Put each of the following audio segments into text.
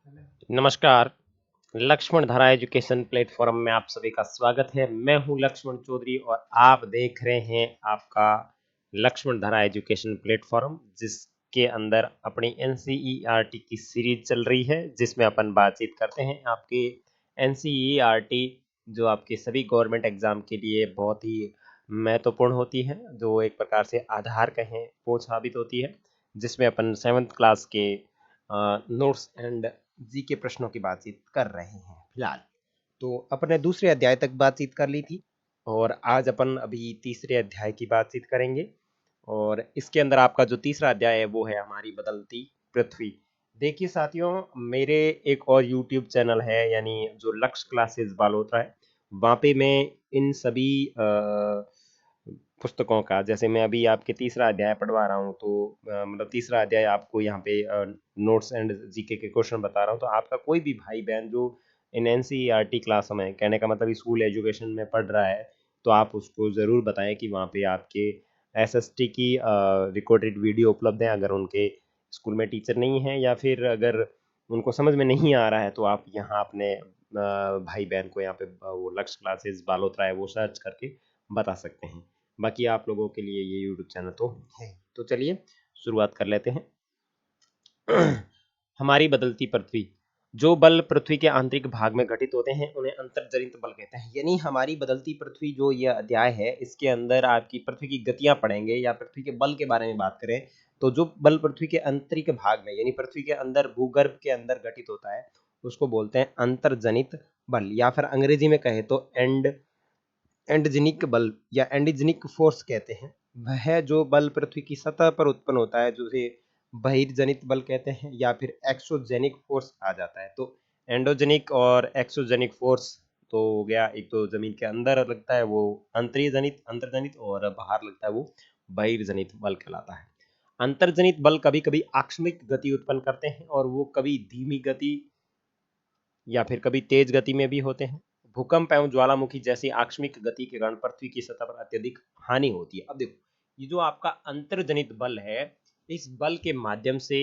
नमस्कार। लक्ष्मण धारा education platform में आप सभी का स्वागत है। मैं हूं लक्ष्मण चौधरी और आप देख रहे हैं आपका लक्ष्मण धारा एजुकेशन प्लेटफॉर्म, जिसके अंदर अपनी एनसीईआरटी की सीरीज चल रही है, जिसमें अपन बातचीत करते हैं आपके एनसीईआरटी जो आपके सभी गवर्नमेंट एग्जाम के लिए बहुत ही महत्वपूर्ण होती है, जो एक प्रकार से आधार कहें वो साबित होती है, जिसमें अपन 7th क्लास के नोट्स एंड जी के प्रश्नों की बातचीत कर रहे हैं फिलहाल। तो अपने दूसरे अध्याय तक बातचीत कर ली थी और आज अपन अभी तीसरे अध्याय की बातचीत करेंगे। और इसके अंदर आपका जो तीसरा अध्याय है वो है हमारी बदलती पृथ्वी। देखिए साथियों, मेरे एक और यूट्यूब चैनल है, यानी जो लक्ष्य क्लासेस बालोतरा है, वहाँ पे मैं इन सभी पुस्तकों का, जैसे मैं अभी आपके तीसरा अध्याय पढ़वा रहा हूँ, तो मतलब तीसरा अध्याय आपको यहाँ पे नोट्स एंड जीके के क्वेश्चन बता रहा हूँ। तो आपका कोई भी भाई बहन जो इन एनसीईआरटी क्लास में, कहने का मतलब स्कूल एजुकेशन में पढ़ रहा है, तो आप उसको ज़रूर बताएं कि वहाँ पे आपके एसएसटी की रिकॉर्डेड वीडियो उपलब्ध है। अगर उनके स्कूल में टीचर नहीं है या फिर अगर उनको समझ में नहीं आ रहा है, तो आप यहाँ अपने भाई बहन को यहाँ पे वो लक्ष्य क्लासेस बालोतरा है वो सर्च करके बता सकते हैं। बाकी आप लोगों के लिए ये यूट्यूब चैनल तो है। तो चलिए शुरुआत कर लेते हैं। हमारी बदलती पृथ्वी। जो बल पृथ्वी के आंतरिक भाग में घटित होते हैं उन्हें अंतर्जनित बल कहते हैं। यानी हमारी बदलती पृथ्वी जो यह अध्याय है, इसके अंदर आपकी पृथ्वी की गतियां पढ़ेंगे या पृथ्वी के बल के बारे में बात करें, तो जो बल पृथ्वी के आंतरिक भाग में यानी पृथ्वी के अंदर भूगर्भ के अंदर घटित होता है, उसको बोलते हैं अंतर्जनित बल, या फिर अंग्रेजी में कहे तो एंडजनिक बल या एंडीजनिक फोर्स कहते हैं। वह जो बल पृथ्वी की सतह पर उत्पन्न होता है, जो बहिर्जनित बल कहते हैं, या फिर एक्सोजेनिक फोर्स आ जाता है। तो एंडोजेनिक और एक्सोजेनिक फोर्स तो हो गया, एक तो जमीन के अंदर लगता है वो अंतर्जनित अंतर्जनित, और बाहर लगता है वो बहिर्जनित बल कहलाता है। अंतर्जनित बल कभी कभी आकस्मिक गति उत्पन्न करते हैं, और वो कभी धीमी गति या फिर कभी तेज गति में भी होते हैं। भूकंप एवं ज्वालामुखी जैसी आकस्मिक गति के कारण पृथ्वी की सतह पर अत्यधिक हानि होती है। अब देखो, ये जो आपका अंतर्जनित बल है, इस बल के माध्यम से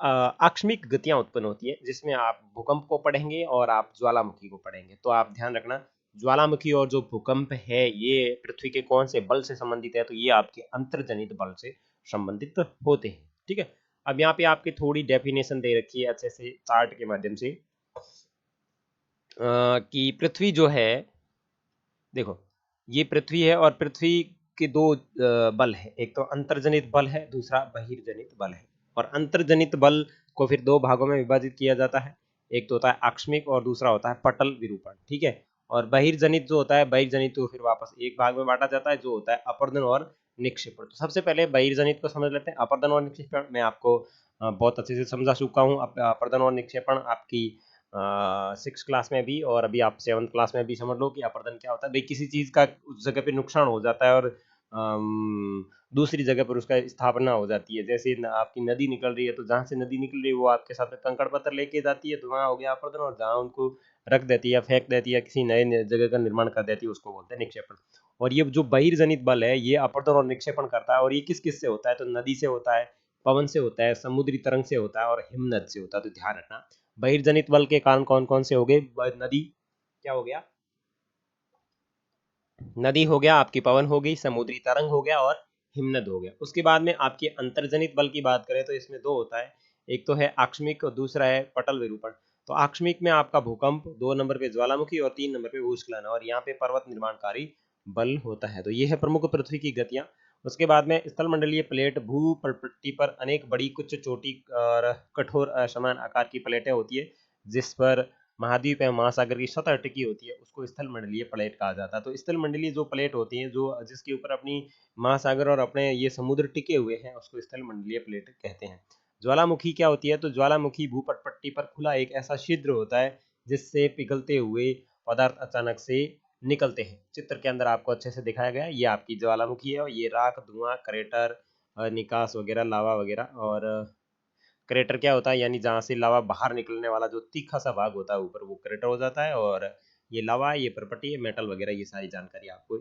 आकस्मिक गतियां उत्पन्न होती है, जिसमें आप भूकंप को पढ़ेंगे और आप ज्वालामुखी को पढ़ेंगे। तो आप ध्यान रखना, ज्वालामुखी और जो भूकंप है ये पृथ्वी के कौन से बल से संबंधित है, तो ये आपके अंतर्जनित बल से संबंधित होते हैं। ठीक है। अब यहाँ पे आपकी थोड़ी डेफिनेशन दे रखी है अच्छे से चार्ट के माध्यम से, कि पृथ्वी जो है, देखो, ये पृथ्वी है और पृथ्वी के दो बल है, एक तो अंतर्जनित बल है, दूसरा बहिर्जनित बल है। और अंतर्जनित बल को फिर दो भागों में विभाजित किया जाता है, एक तो होता है आकस्मिक और दूसरा होता है पटल विरूपण। ठीक है। और बहिर्जनित जो होता है, बहिर्जनित तो फिर वापस एक भाग में बांटा जाता है, जो होता है अपर्दन और निक्षेपण। तो सबसे पहले बहिर्जनित को समझ लेते हैं। अपर्दन और निक्षेपण मैं आपको बहुत अच्छे से समझा चुका हूँ। अपर्दन और निक्षेपण आपकी 6 क्लास में भी, और अभी आप 7th क्लास में भी समझ लो कि अपर्दन क्या होता है। भाई किसी चीज का उस जगह पे नुकसान हो जाता है और दूसरी जगह पर उसका स्थापना हो जाती है। जैसे आपकी नदी निकल रही है, तो जहाँ से नदी निकल रही है वो आपके साथ में कंकड़ पत्थर लेके जाती है, तो वहाँ हो गया अपर्दन। और जहाँ उनको रख देती है या फेंक देती है, किसी नए जगह का निर्माण कर देती है, उसको बोलते हैं निक्षेपण। और ये जो बहिर्जनित बल है, ये अपर्दन और निक्षेपण करता है। और ये किस किस से होता है, तो नदी से होता है, पवन से होता है, समुद्री तरंग से होता है और हिमनद से होता है। तो ध्यान रखना, बहिर्जनित बल के कारण कौन कौन से हो गए? नदी, क्या हो गया? नदी हो गया, आपकी पवन हो गई, समुद्री तरंग हो गया और हिमनद हो गया। उसके बाद में आपके अंतर्जनित बल की बात करें तो इसमें दो होता है, एक तो है आकस्मिक और दूसरा है पटल विरूपण। तो आकस्मिक में आपका भूकंप, 2 नंबर पे ज्वालामुखी और 3 नंबर पे भूस्खलन, और यहाँ पे पर्वत निर्माणकारी बल होता है। तो ये है प्रमुख पृथ्वी की गतियां। उसके बाद में स्थल मंडलीय प्लेट, भू पट्टी पर अनेक बड़ी कुछ चोटी और कठोर असमान आकार की प्लेटें होती है, जिस पर महाद्वीप एवं महासागर की सतह टिकी होती है, उसको स्थल मंडलीय प्लेट कहा जाता है। तो स्थल मंडलीय जो प्लेट होती है, जो जिसके ऊपर अपनी महासागर और अपने ये समुद्र टिके हुए हैं, उसको स्थल मंडलीय प्लेट कहते हैं। ज्वालामुखी क्या होती है, तो ज्वालामुखी भूपटपट्टी पर खुला एक ऐसा छिद्र होता है जिससे पिघलते हुए पदार्थ अचानक से निकलते हैं। चित्र के अंदर आपको अच्छे से दिखाया गया है, ये आपकी ज्वालामुखी है और ये राख, धुआं, क्रेटर, निकास वगैरह, लावा वगैरह। और क्रेटर क्या होता है, यानी जहाँ से लावा बाहर निकलने वाला जो तीखा सा भाग होता है ऊपर, वो क्रेटर हो जाता है। और ये लावा, ये प्रॉपर्टी, मेटल वगैरह, ये सारी जानकारी आपको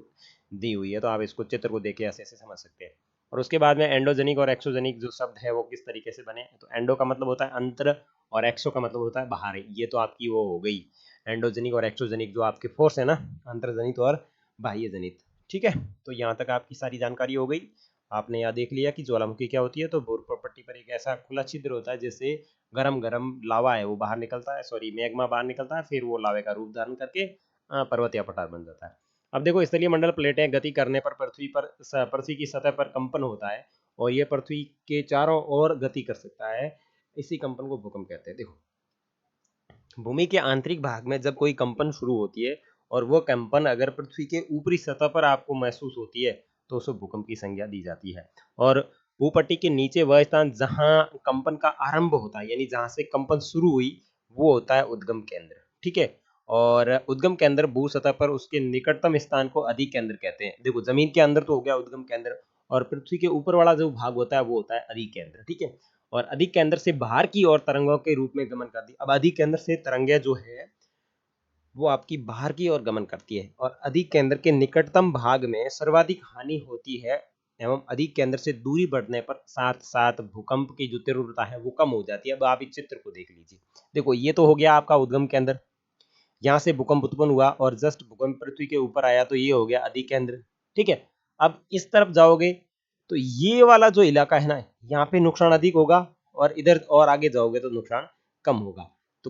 दी हुई है, तो आप इसको चित्र को देख के ऐसे ऐसे समझ सकते हैं। और उसके बाद में एंडोजेनिक और एक्सोजेनिक जो शब्द है वो किस तरीके से बने, तो एंडो का मतलब होता है अंतर, और एक्सो का मतलब होता है बाहर। ये तो आपकी वो हो गई एंडोजेनिक और एक्सोजेनिक जो आपके फोर्स है ना, अंतर्जनित और बाह्य जनित। ठीक है, तो यहाँ तक आपकी सारी जानकारी हो गई। आपने यहाँ देख लिया कि ज्वालामुखी क्या होती है। तो बोर प्रॉपर्टी पर एक ऐसा खुला छिद्र होता है जिससे गरम गरम लावा है वो बाहर निकलता है, सॉरी मैग्मा बाहर निकलता है, फिर वो लावे का रूप धारण करके पर्वत या पठार बन जाता है। अब देखो, स्थलीय मंडल प्लेटें गति करने पर पृथ्वी की सतह पर कंपन होता है और ये पृथ्वी के चारों ओर गति कर सकता है। इसी कंपन को भूकंप कहते हैं। देखो, भूमि के आंतरिक भाग में जब कोई कंपन शुरू होती है और वो कंपन अगर पृथ्वी के ऊपरी सतह पर आपको महसूस होती है तो उसे भूकंप की संज्ञा दी जाती है। और भूपट्टी के नीचे वह स्थान जहां कंपन का आरंभ होता है, यानी जहां से कंपन शुरू हुई, वो होता है उद्गम केंद्र। ठीक है, और उद्गम केंद्र भू सतह पर उसके निकटतम स्थान को अधिक केंद्र कहते हैं। देखो, जमीन के अंदर तो हो गया उद्गम केंद्र, और पृथ्वी के ऊपर वाला जो भाग होता है वो होता है अधिक केंद्र। ठीक है, और अधिक केंद्र से बाहर की ओर तरंगों के रूप में गमन करती है। अब अधिक केंद्र से तरंगे जो है वो आपकी बाहर की ओर गमन करती है, और अधिक केंद्र के निकटतम भाग में सर्वाधिक हानि होती है एवं अधिक केंद्र से दूरी बढ़ने पर साथ साथ भूकंप की जो तीव्रता है वो कम हो जाती है। अब आप इस चित्र को देख लीजिए। देखो, ये तो हो गया आपका उद्गम केंद्र, यहाँ से भूकंप उत्पन्न हुआ और जस्ट भूकंप पृथ्वी के ऊपर आया तो ये हो गया अधिक केंद्र। ठीक है, अब इस तरफ जाओगे तो ये वाला जो इलाका है ना, यहाँ पे नुकसान अधिक होगा, और इधर और आगे जाओगे तो नुकसान कम होगा। तो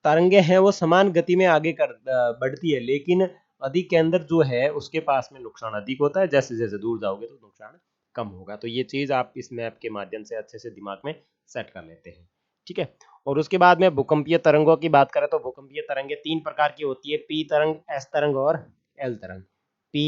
तरंगे हैं वो समान गति में आगे बढ़ती है, लेकिन अधिक केंद्र जो है उसके पास में नुकसान अधिक होता है। जैसे जैसे दूर जाओगे तो नुकसान कम होगा। तो ये चीज आप इस मैप के माध्यम से अच्छे से दिमाग में सेट कर लेते हैं। ठीक है, और उसके बाद में भूकंपीय तरंगों की बात करें तो भूकंपीय तरंगे तीन प्रकार की होती है, पी तरंग, एस तरंग और एल तरंग। P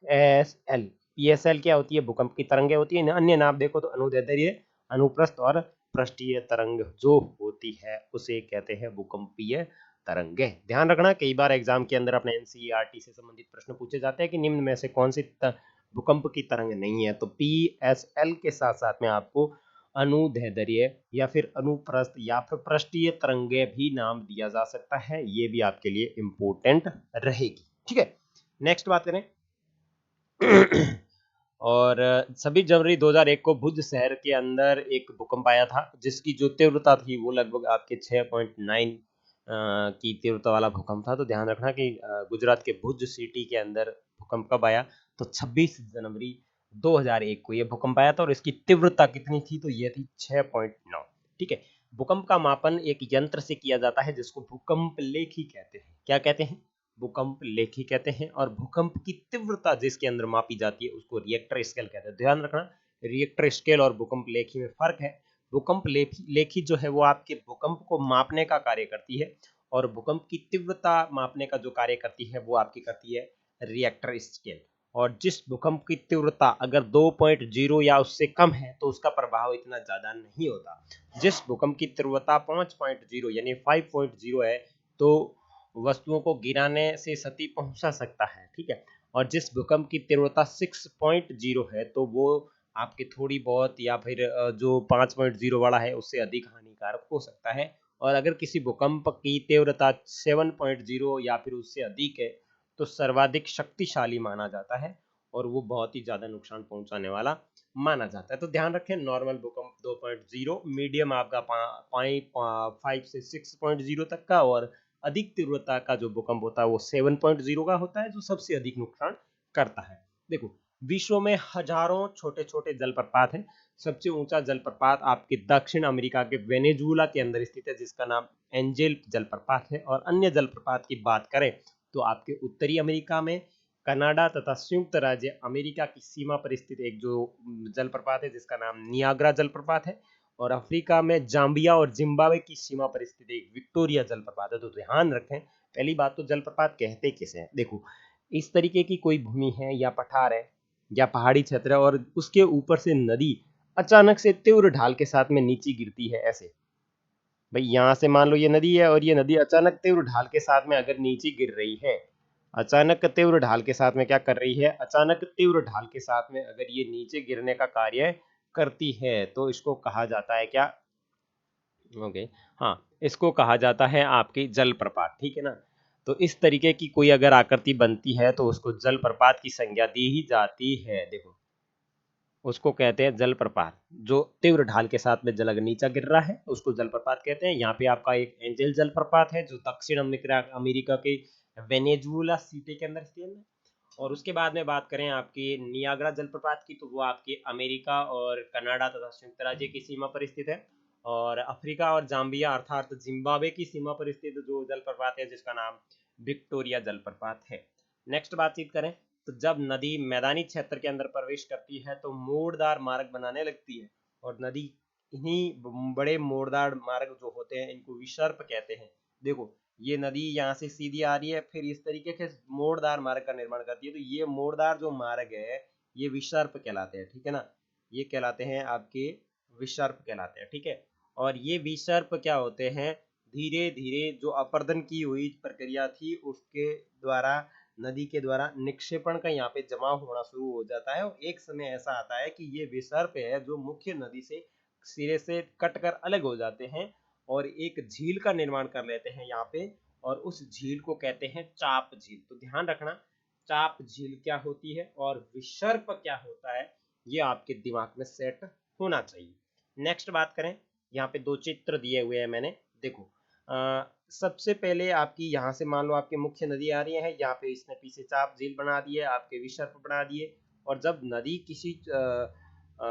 S L, P S L क्या होती है? भूकंप की तरंगे होती है। अन्य नाम देखो तो अनुदैर्ध्य, अनुप्रस्थ और पृष्ठीय तरंग जो होती है उसे कहते हैं भूकंपीय तरंगे। ध्यान रखना, कई बार एग्जाम के अंदर अपने एनसीईआरटी से संबंधित प्रश्न पूछे जाते हैं कि निम्न में से कौन सी भूकंप की तरंग नहीं है। तो पी एस एल के साथ साथ में आपको अनुदैर्ध्य या फिर अनुप्रस्थ या फिर पृष्ठीय तरंगे भी नाम दिया जा सकता है। ये भी आपके लिए इंपॉर्टेंट रहेगी। ठीक है, नेक्स्ट बात करें और 26 जनवरी 2001 को भुज शहर के अंदर एक भूकंप आया था जिसकी जो तीव्रता थी वो लगभग आपके 6.9 की तीव्रता वाला भूकंप था। तो ध्यान रखना कि गुजरात के भुज सिटी के अंदर भूकंप कब आया? तो 26 जनवरी 2001 को ये भूकंप आया था, और इसकी तीव्रता कितनी थी? तो ये थी 6.9। ठीक है, भूकंप का मापन एक यंत्र से किया जाता है जिसको भूकंप लेखी कहते हैं। क्या कहते हैं? भूकंप लेखी कहते हैं। और भूकंप की तीव्रता जिसके अंदर मापी जाती है उसको रिएक्टर स्केल कहते हैं। ध्यान रखना, रिएक्टर स्केल और भूकंप लेखी में फर्क है। भूकंप लेखी जो है वो आपके भूकंप को मापने का कार्य करती है, और भूकंप की तीव्रता मापने का जो कार्य करती है वो आपकी करती है रिएक्टर स्केल। और जिस भूकंप की तीव्रता अगर 2.0 या उससे कम है तो उसका प्रभाव इतना ज्यादा नहीं होता। जिस भूकंप की तीव्रता 5.0 यानी 5.0 है तो वस्तुओं को गिराने से क्षति पहुंचा सकता है। ठीक है, और जिस भूकंप की तीव्रता 6.0 है तो वो आपके थोड़ी बहुत या फिर जो 5.0 वाला है उससे अधिक हानिकारक हो सकता है। और अगर किसी भूकंप की तीव्रता 7.0 या फिर उससे अधिक है तो सर्वाधिक शक्तिशाली माना जाता है और वो बहुत ही ज्यादा नुकसान पहुंचाने वाला माना जाता है। तो ध्यान रखें, नॉर्मल भूकंप 2.0, मीडियम आपका 5 से 6.0 तक का, और अधिक तीव्रता का जो भूकंप होता है वो 7.0 का होता है जो सबसे अधिक नुकसान करता है। देखो, विश्व में हजारों छोटे छोटे जलप्रपात हैं। सबसे ऊंचा जलप्रपात आपके दक्षिण अमेरिका के वेनेजुएला के अंदर स्थित है जिसका नाम एंजेल जलप्रपात है। और अन्य जलप्रपात की बात करें तो आपके उत्तरी अमेरिका में कनाडा तथा संयुक्त राज्य अमेरिका की सीमा पर स्थित एक जो जलप्रपात है जिसका नाम नियाग्रा जलप्रपात है। और अफ्रीका में जाम्बिया और जिम्बाब्वे की सीमा पर स्थित एक विक्टोरिया जलप्रपात है। तो ध्यान रखें, पहली बात तो जलप्रपात कहते किसे हैं। देखो, इस तरीके की कोई भूमि है या पठार है या पहाड़ी क्षेत्र है और उसके ऊपर से नदी अचानक से तीव्र ढाल के साथ में नीचे गिरती है। ऐसे भाई, यहां से मान लो ये नदी है और ये नदी अचानक तीव्र ढाल के साथ में अगर नीचे गिर रही है, अचानक तीव्र ढाल के साथ में क्या कर रही है? अचानक तीव्र ढाल के साथ में अगर ये नीचे गिरने का कार्य करती है तो इसको कहा जाता है क्या? ओके, हाँ, इसको कहा जाता है आपकी जलप्रपात। ठीक है ना? तो इस तरीके की कोई अगर आकृति बनती है तो उसको जलप्रपात की संज्ञा दी ही जाती है। देखो, उसको कहते हैं जलप्रपात। जो तीव्र ढाल के साथ में जल अगर नीचा गिर रहा है उसको जलप्रपात कहते हैं। यहाँ पे आपका एक एंजल जलप्रपात है जो दक्षिण अमेरिका के वेनेजुएला सिटी के अंदर स्थित है। और उसके बाद में बात करें आपकी नियाग्रा जलप्रपात की, तो वो आपके अमेरिका और कनाडा तथा संयुक्त राज्य की सीमा पर स्थित है। और अफ्रीका और जाम्बिया अर्थात जिम्बाब्वे की सीमा पर स्थित जो जलप्रपात है जिसका नाम विक्टोरिया जलप्रपात है। नेक्स्ट बातचीत करें तो जब नदी मैदानी क्षेत्र के अंदर प्रवेश करती है तो मोड़दार मार्ग बनाने लगती है। और नदी इन्हीं बड़े मोड़दार मार्ग जो होते हैं इनको विसर्प कहते हैं। देखो ये नदी यहाँ से सीधी आ रही है, फिर इस तरीके के मोड़दार मार्ग का निर्माण करती है, तो ये मोड़दार जो मार्ग है ये विसर्प कहलाते हैं, ठीक है ना। ये कहलाते हैं आपके विसर्प कहलाते हैं, ठीक है। और ये विसर्प क्या होते हैं, धीरे धीरे जो अपर्दन की हुई प्रक्रिया थी उसके द्वारा नदी के द्वारा निक्षेपण का यहाँ पे जमाव होना शुरू हो जाता है। और एक समय ऐसा आता है कि ये विसर्प है जो मुख्य नदी से सिरे से कटकर अलग हो जाते हैं और एक झील का निर्माण कर लेते हैं यहाँ पे। और उस झील को कहते हैं चाप झील। तो ध्यान रखना चाप झील क्या होती है और विसर्प क्या होता है, ये आपके दिमाग में सेट होना चाहिए। नेक्स्ट बात करें, यहाँ पे दो चित्र दिए हुए हैं मैंने, देखो सबसे पहले आपकी यहाँ से मान लो आपकी मुख्य नदी आ रही है, यहाँ पे इसने पीछे चाप झील बना दी है, आपके विसर्प बना दिए। और जब नदी किसी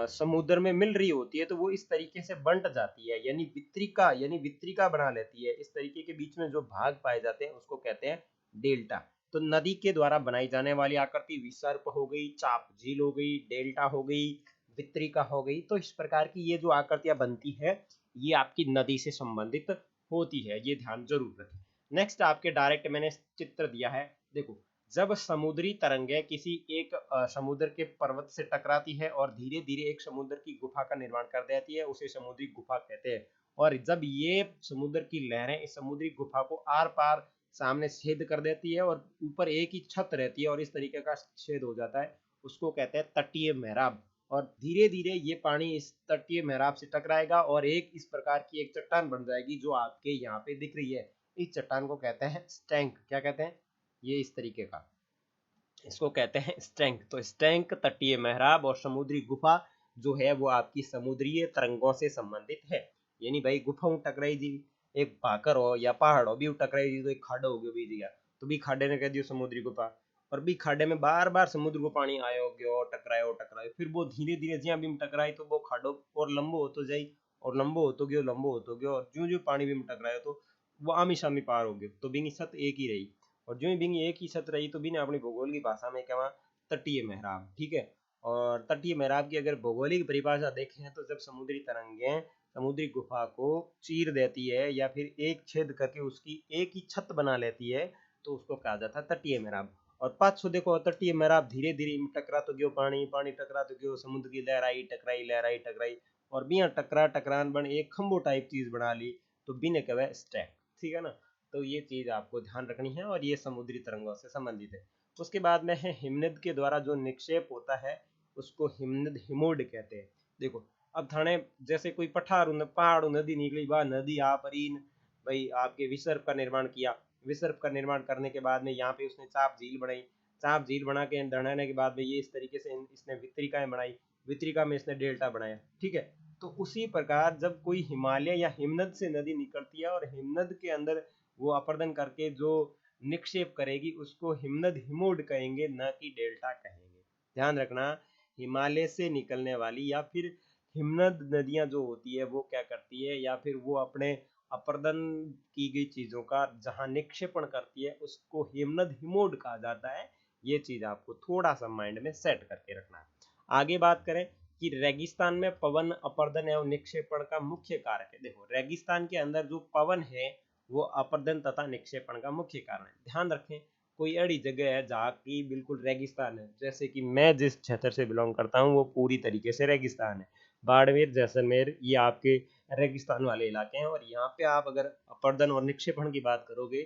समुद्र में मिल रही होती है तो वो इस तरीके से बंट जाती है, यानी वित्रिका बना लेती है। इस तरीके के बीच में जो भाग पाए जाते हैं उसको कहते हैं डेल्टा। तो नदी के द्वारा बनाई जाने वाली आकृति विसर्प हो गई, चाप झील हो गई, डेल्टा हो गई, वित्रिका हो गई। तो इस प्रकार की ये जो आकृतियां बनती है ये आपकी नदी से संबंधित होती है, ये ध्यान जरूर रखें। नेक्स्ट आपके डायरेक्ट मैंने चित्र दिया है, देखो जब समुद्री तरंगें किसी एक समुद्र के पर्वत से टकराती है और धीरे धीरे एक समुद्र की गुफा का निर्माण कर देती है, उसे समुद्री गुफा कहते हैं। और जब ये समुद्र की लहरें इस समुद्री गुफा को आर पार सामने छेद कर देती है और ऊपर एक ही छत रहती है और इस तरीके का छेद हो जाता है, उसको कहते हैं तटीय मेहराब। और धीरे धीरे ये पानी इस तटीय मेहराब से टकराएगा और एक इस प्रकार की एक चट्टान बन जाएगी जो आपके यहाँ पे दिख रही है। इस चट्टान को कहते हैं स्टैंक। क्या कहते हैं, ये इस तरीके का, इसको कहते हैं स्टैंक। तो स्टैंक तटीय मेहराब और समुद्री गुफा जो है वो आपकी समुद्रीय तरंगों से संबंधित है। यानी भाई गुफा टकराई जी, एक भाकर हो या पहाड़ हो भी टकराई जी तो एक खाडो हो गयो बीज गया, तो भी खाडे ने कह दियो समुद्री गुफा। और भी खाडे में बार बार समुद्र को पानी आयो गयो टकरायो टकरायो, फिर वो धीरे धीरे ज्यां भी टकराई तो वो खाडो और लंबो होतो जाई और लंबो होतो गयो लंबो होतो गयो, और ज्यों ज्यों पानी भी टकरायो तो वो आमी सामी पार हो गयो, तो बिंगी सत एक ही रही। और जो बिंगी एक ही छत रही तो भी ने अपनी भूगोल की भाषा में कहा तटीय मेहराब, ठीक है। और तटीय मेहराब की अगर भौगोलिक परिभाषा देखें तो जब समुद्री तरंगें समुद्री गुफा को चीर देती है या फिर एक छेद करके उसकी एक ही छत बना लेती है तो उसको कहा जाता है तटीय मेहराब। और पाछो देखो तटीय मेहराब धीरे धीरे टकरा तो गयो पानी, पानी टकरा तो गयो समुद्र की लहराई टकराई लहराई टकराई और बिना टकरा टकरान बन एक खंबो टाइप चीज बना ली, तो बिने कहे स्टैक, ठीक है ना। तो ये चीज आपको ध्यान रखनी है और ये समुद्री तरंगों से संबंधित है। उसके बाद में है हिमनद के द्वारा जो निक्षेप होता है उसको हिमनद हिमोड कहते हैं। देखो अब थाने जैसे कोई पहाड़ नदी निकली बा नदी आ परीन भाई आपके विसर्प का निर्माण किया। विसर्प का निर्माण करने के बाद में यहाँ पे उसने चाप झील बनाई, चाप झील बना के बढ़ाने के बाद में ये इस तरीके से इसने वितरिकाएं बनाई, वितरिका में इसने डेल्टा बनाया, ठीक है। तो उसी प्रकार जब कोई हिमालय या हिमनद से नदी निकलती है और हिमनद के अंदर वो अपर्दन करके जो निक्षेप करेगी उसको हिमनद हिमोड कहेंगे, न कि डेल्टा कहेंगे। ध्यान रखना हिमालय से निकलने वाली या फिर हिमनद नदियां जो होती है वो क्या करती है या फिर वो अपने अपर्दन की गई चीजों का जहां निक्षेपण करती है उसको हिमनद हिमोड कहा जाता है। ये चीज आपको थोड़ा सा माइंड में सेट करके रखना है। आगे बात करें कि रेगिस्तान में पवन अपर्दन एवं निक्षेपण का मुख्य कारक है। देखो रेगिस्तान के अंदर जो पवन है वो अपर्दन तथा निक्षेपण का मुख्य कारण है। ध्यान रखें कोई ऐसी जगह है जहाँ की बिल्कुल रेगिस्तान है, जैसे कि मैं जिस क्षेत्र से बिलोंग करता हूँ वो पूरी तरीके से रेगिस्तान है। बाड़मेर जैसलमेर ये आपके रेगिस्तान वाले इलाके हैं और यहाँ पे आप अगर अपर्दन और निक्षेपण की बात करोगे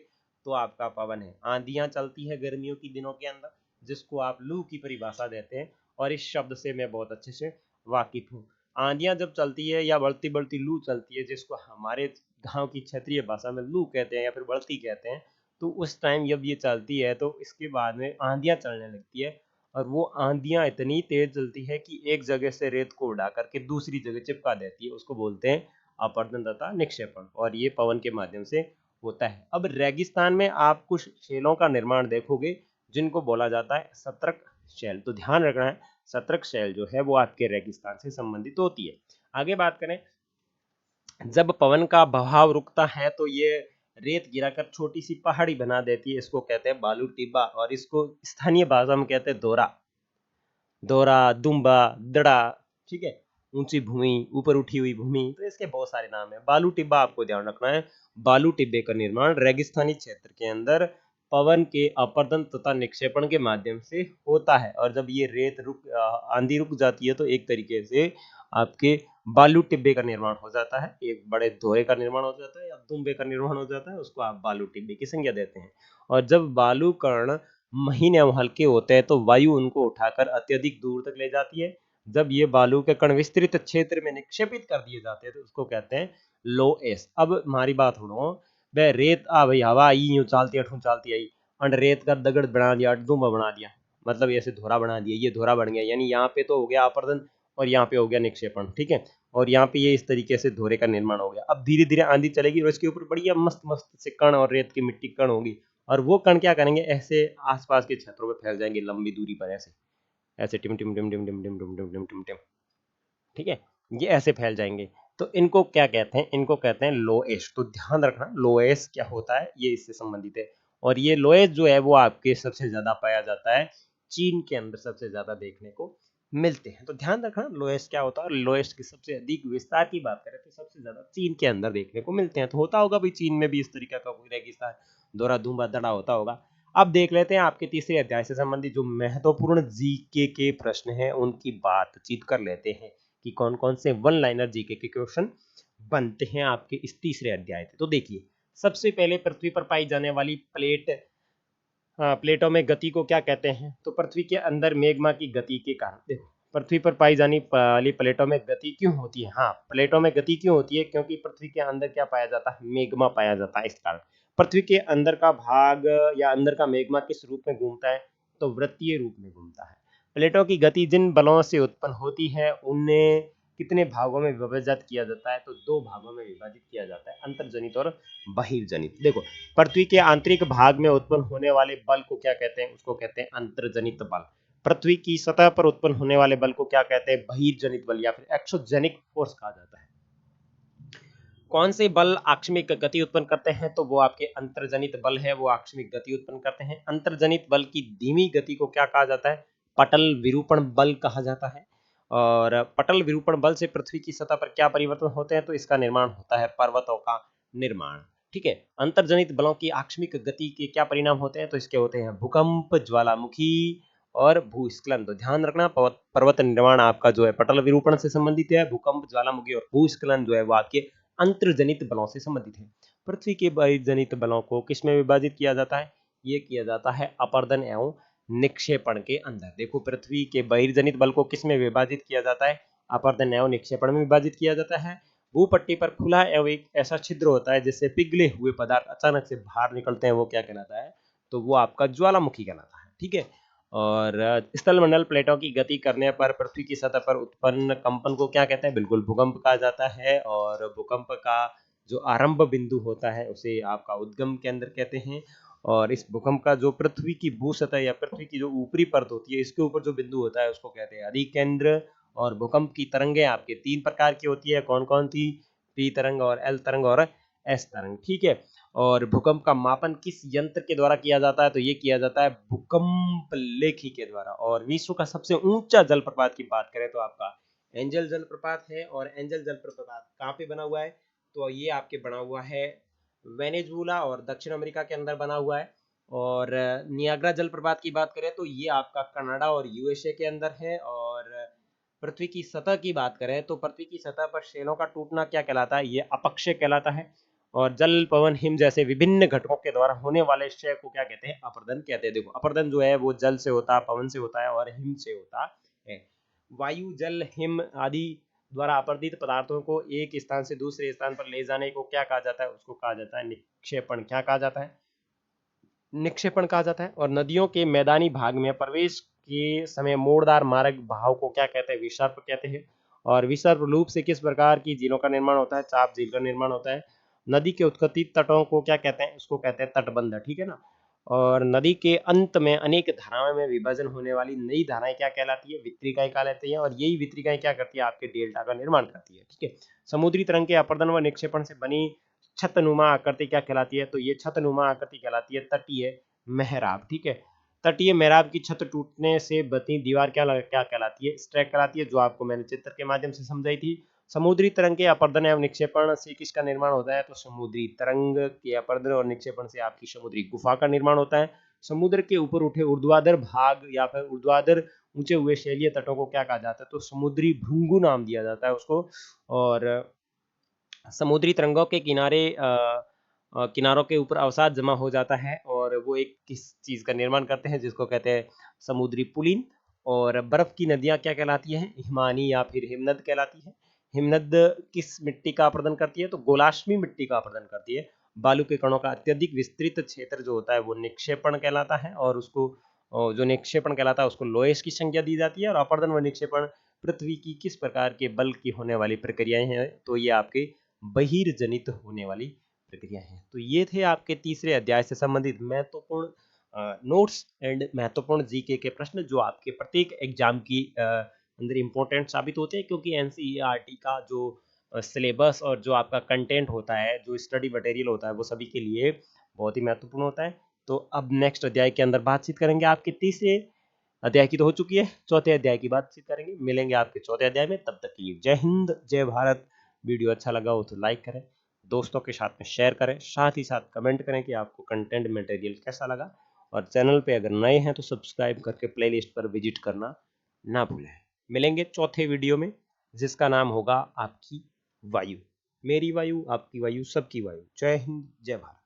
तो आपका पवन है। आंधियां चलती है गर्मियों के दिनों के अंदर जिसको आप लू की परिभाषा देते हैं और इस शब्द से मैं बहुत अच्छे से वाकिफ हूँ। आंधियां जब चलती है या बढ़ती बढ़ती लू चलती है जिसको हमारे गांव की क्षेत्रीय भाषा में लू कहते हैं या फिर बढ़ती कहते हैं, तो उस टाइम जब ये चलती है तो इसके बाद में आंधियां चलने लगती है और वो आंधियां इतनी तेज चलती है कि एक जगह से रेत को उड़ा करके दूसरी जगह चिपका देती है, उसको बोलते हैं अपरदन तथा निक्षेपण, और ये पवन के माध्यम से होता है। अब रेगिस्तान में आप कुछ शैलों का निर्माण देखोगे जिनको बोला जाता है सतर्क शैल। तो ध्यान रखना है, सतर्क शैल जो है वो आपके रेगिस्तान से संबंधित होती है। आगे बात करें, जब पवन का बहाव रुकता है तो ये रेत गिराकर छोटी सी पहाड़ी बना देती है, इसको कहते हैं बालू टिब्बा, और इसको स्थानीय भाषा में कहते हैं दोरा, दोरा, दुम्बा, दड़ा, ठीक है, ऊंची भूमि, ऊपर उठी हुई भूमि, तो इसके बहुत सारे नाम है। बालू टिब्बा आपको ध्यान रखना है, बालू टिब्बे का निर्माण रेगिस्तानी क्षेत्र के अंदर पवन के अपर्दन तथा निक्षेपण के माध्यम से होता है, और जब ये रेत आंधी रुक जाती है तो एक तरीके से आपके बालू टिब्बे का निर्माण हो जाता है, एक बड़े दोहरे का निर्माण हो जाता है या दुम्बे का निर्माण हो जाता है, उसको आप बालू टिब्बे की संज्ञा देते हैं। और जब बालू कण महीन एवं हल्के होते हैं तो वायु उनको उठाकर अत्यधिक दूर तक ले जाती है। जब ये बालू के कण विस्तृत क्षेत्र में निक्षेपित कर दिए जाते हैं तो उसको कहते हैं लो एस। अब हमारी बात सुनो, वह रेत आ भाई हवा आई यूं चलती अठू चलती आई, अंड रेत का दगड़ बना दिया, दुम्बा बना दिया, मतलब ऐसे धोरा बना दिया, ये धोरा बन गया, यानी यहाँ पे तो हो गया अपर्दन और यहाँ पे हो गया निक्षेपण, ठीक है, और यहाँ पे ये इस तरीके से धोरे का निर्माण हो गया। अब धीरे धीरे आंधी चलेगी और इसके ऊपर बढ़िया मस्त मस्त से कण और रेत की मिट्टी कण होगी, और वो कण क्या करेंगे, ऐसे आसपास के क्षेत्रों में फैल जाएंगे लंबी दूरी पर, ऐसे ऐसे टिम टिम टिम टिम टिम टिम टिम टिम टिम टिम टिम, ठीक है, ये ऐसे फैल जाएंगे। तो इनको क्या कहते हैं, इनको कहते हैं लोएश। तो ध्यान रखना लोएश क्या होता है, ये इससे संबंधित है। और ये लोएश जो है वो आपके सबसे ज्यादा पाया जाता है चीन के अंदर, सबसे ज्यादा देखने को मिलते हैं। तो ध्यान रखना लोएश क्या होता है, और लोएश की सबसे अधिक विस्तार की बात करें तो सबसे ज्यादा चीन के अंदर देखने को मिलते हैं। तो होता होगा भाई चीन में भी इस तरीके का कोई रेगिस्तान, दोरा धुंबा दड़ा होता होगा। अब देख लेते हैं आपके तीसरे अध्याय से संबंधित जो महत्वपूर्ण जीके के प्रश्न हैं उनकी बातचीत कर लेते हैं कि कौन कौन से वन लाइनर जीके के क्वेश्चन बनते हैं आपके इस तीसरे अध्याय से। तो देखिए, सबसे पहले पृथ्वी पर पाई जाने वाली प्लेटों में गति को क्या कहते हैं, तो पृथ्वी के अंदर मेग्मा की गति के कारण, देखो पृथ्वी पर पाई जाने वाली प्लेटों में गति क्यों होती है, हाँ प्लेटों में गति क्यों होती है, क्योंकि पृथ्वी के अंदर क्या पाया जाता है, मेग्मा पाया जाता है, इस कारण पृथ्वी के अंदर का भाग या अंदर का मेग्मा किस रूप में घूमता है, तो वृत्तीय रूप में घूमता है। प्लेटों की गति जिन बलों से उत्पन्न होती है उन्हें कितने भागों में विभाजित किया जाता है, तो दो भागों में विभाजित किया जाता है, अंतर्जनित और बहिर्जनित। देखो, पृथ्वी के आंतरिक भाग में उत्पन्न होने वाले बल को क्या कहते हैं, उसको कहते हैं अंतर्जनित बल। पृथ्वी की सतह पर उत्पन्न होने वाले बल को क्या कहते हैं, बहिर्जनित बल या फिर एक्सोजेनिक फोर्स कहा जाता है। कौन से बल आकस्मिक गति उत्पन्न करते हैं, तो वो आपके अंतर्जनित बल है, वो आकस्मिक गति उत्पन्न करते हैं। अंतर्जनित बल की धीमी गति को क्या कहा जाता है, पटल विरूपण बल कहा जाता है। और पटल विरूपण बल से पृथ्वी की सतह पर क्या परिवर्तन होते हैं, तो इसका निर्माण होता है पर्वतों का निर्माण, ठीक है। अंतर्जनित बलों की आकस्मिक गति के क्या परिणाम होते हैं, तो इसके होते हैं भूकंप, ज्वालामुखी और भूस्खलन। तो ध्यान रखना, पर्वत निर्माण आपका जो है पटल विरूपण से संबंधित है, भूकंप, ज्वालामुखी और भूस्खलन जो है वो आपके अंतर्जनित बलों से संबंधित है। पृथ्वी के बहिर्जनित बलों को किसमें विभाजित किया जाता है, ये किया जाता है अपर्दन एवं निक्षेपण के अंदर। देखो, पृथ्वी के बहिर्जनित बल को किसमें विभाजित किया जाता है, अपर्दन एवं निक्षेपण में विभाजित किया जाता है। भूपट्टी पर खुला एवं एक ऐसा छिद्र होता है जिससे पिघले हुए पदार्थ अचानक से बाहर निकलते हैं, वो क्या कहलाता है, तो वो आपका ज्वालामुखी कहलाता है, ठीक है। और स्थलमंडल प्लेटों की गति करने पर पृथ्वी की सतह पर उत्पन्न कंपन को क्या कहते हैं, बिल्कुल भूकंप कहा जाता है। और भूकंप का जो आरंभ बिंदु होता है उसे आपका उद्गम केंद्र कहते हैं। और इस भूकंप का जो पृथ्वी की भू सतह या पृथ्वी की जो ऊपरी परत होती है इसके ऊपर जो बिंदु होता है उसको कहते हैं अधिकेंद्र। और भूकंप की तरंगें आपके तीन प्रकार की होती है, कौन कौन सी, पी तरंग और एल तरंग और एस तरंग, ठीक है। और भूकंप का मापन किस यंत्र के द्वारा किया जाता है, तो ये किया जाता है भूकंप लेखी के द्वारा। और विश्व का सबसे ऊंचा जलप्रपात की बात करें तो आपका एंजल जलप्रपात है। और एंजल जलप्रपात कहाँ पे बना हुआ है, तो ये आपके बना हुआ है वेनेजुएला और दक्षिण अमेरिका के अंदर बना हुआ है। और नियाग्रा जलप्रपात की बात करें तो ये आपका कनाडा और यूएसए के अंदर है। और पृथ्वी की सतह की बात करें तो पृथ्वी की सतह पर शेलों का टूटना क्या कहलाता है, ये अपक्षय कहलाता है। और जल, पवन, हिम जैसे विभिन्न घटकों के द्वारा होने वाले क्षय को क्या कहते हैं, अपर्दन कहते हैं। देखो, अपर्दन जो है वो जल से होता है, पवन से होता है और हिम से होता है। वायु, जल, हिम आदि द्वारा अपर्दित पदार्थों को एक स्थान से दूसरे स्थान पर ले जाने को क्या कहा जाता है, उसको कहा जाता है निक्षेपण। क्या कहा जाता है, निक्षेपण कहा जाता है। और नदियों के मैदानी भाग में प्रवेश के समय मोड़दार मार्ग भाव को क्या कहते हैं? विसर्प कहते हैं। और विसर्प लूप से किस प्रकार की झीलों का निर्माण होता है? चाप झील का निर्माण होता है। नदी के उत्पत्ति तटों को क्या कहते हैं? उसको कहते हैं तटबंध, ठीक है ना। और नदी के अंत में अनेक धाराओं में विभाजन होने वाली नई धाराएं क्या कहलाती है? वितरिकाएं कहलाती हैं। और यही वितरिकाएं क्या करती है? आपके डेल्टा का निर्माण करती है, ठीक है। समुद्री तरंग के अपर्दन व निक्षेपण से बनी छतनुमा आकृति क्या कहलाती है? तो ये छतनुमा आकृति कहलाती है तटीय मेहराब, ठीक है। तटीय मेहराब की छत टूटने से बनी दीवार क्या कहलाती है? स्ट्रैक कहलाती है, जो आपको मैंने चित्र के माध्यम से समझाई थी। समुद्री तरंग के अपर्दन एवं निक्षेपण से किसका निर्माण होता है? तो समुद्री तरंग के अपर्दन और निक्षेपण से आपकी समुद्री गुफा का निर्माण होता है। समुद्र के ऊपर उठे ऊर्ध्वाधर भाग या फिर ऊर्ध्वाधर ऊंचे हुए शैलीय तटों को क्या कहा जाता है? तो समुद्री भृंगु नाम दिया जाता है उसको। और समुद्री तरंगों के किनारों के ऊपर अवसाद जमा हो जाता है और वो एक किस चीज का निर्माण करते हैं, जिसको कहते हैं समुद्री पुलिन। और बर्फ की नदियां क्या कहलाती हैं? हिमानी या फिर हिमनद कहलाती है। हिमनद किस मिट्टी का अपरदन करती है? तो गोलाश्मी मिट्टी का अपरदन करती है। बालू के कणों का अत्यधिक विस्तृत क्षेत्र जो होता है वो निक्षेपण कहलाता है। और उसको जो निक्षेपण कहलाता है उसको लोएस की संज्ञा दी जाती है। और अपरदन व निक्षेपण पृथ्वी की किस प्रकार के बल की होने वाली प्रक्रियाएं हैं? तो ये आपके बहिर्जनित होने वाली प्रक्रिया है। तो ये थे आपके तीसरे अध्याय से संबंधित महत्वपूर्ण नोट्स एंड महत्वपूर्ण जीके के प्रश्न, जो आपके प्रत्येक एग्जाम की अंदर इंपॉर्टेंट साबित होते हैं, क्योंकि एनसीईआरटी का जो सिलेबस और जो आपका कंटेंट होता है, जो स्टडी मटेरियल होता है, वो सभी के लिए बहुत ही महत्वपूर्ण होता है। तो अब नेक्स्ट अध्याय के अंदर बातचीत करेंगे। आपके तीसरे अध्याय की तो हो चुकी है, चौथे अध्याय की बातचीत करेंगे। मिलेंगे आपके चौथे अध्याय में, तब तक के लिए जय हिंद जय भारत। वीडियो अच्छा लगा हो तो लाइक करें, दोस्तों के साथ में शेयर करें, साथ ही साथ कमेंट करें कि आपको कंटेंट मटेरियल कैसा लगा। और चैनल पे अगर नए हैं तो सब्सक्राइब करके प्लेलिस्ट पर विजिट करना ना भूलें। मिलेंगे चौथे वीडियो में, जिसका नाम होगा आपकी वायु। मेरी वायु, आपकी वायु, सबकी वायु। जय हिंद जय भारत।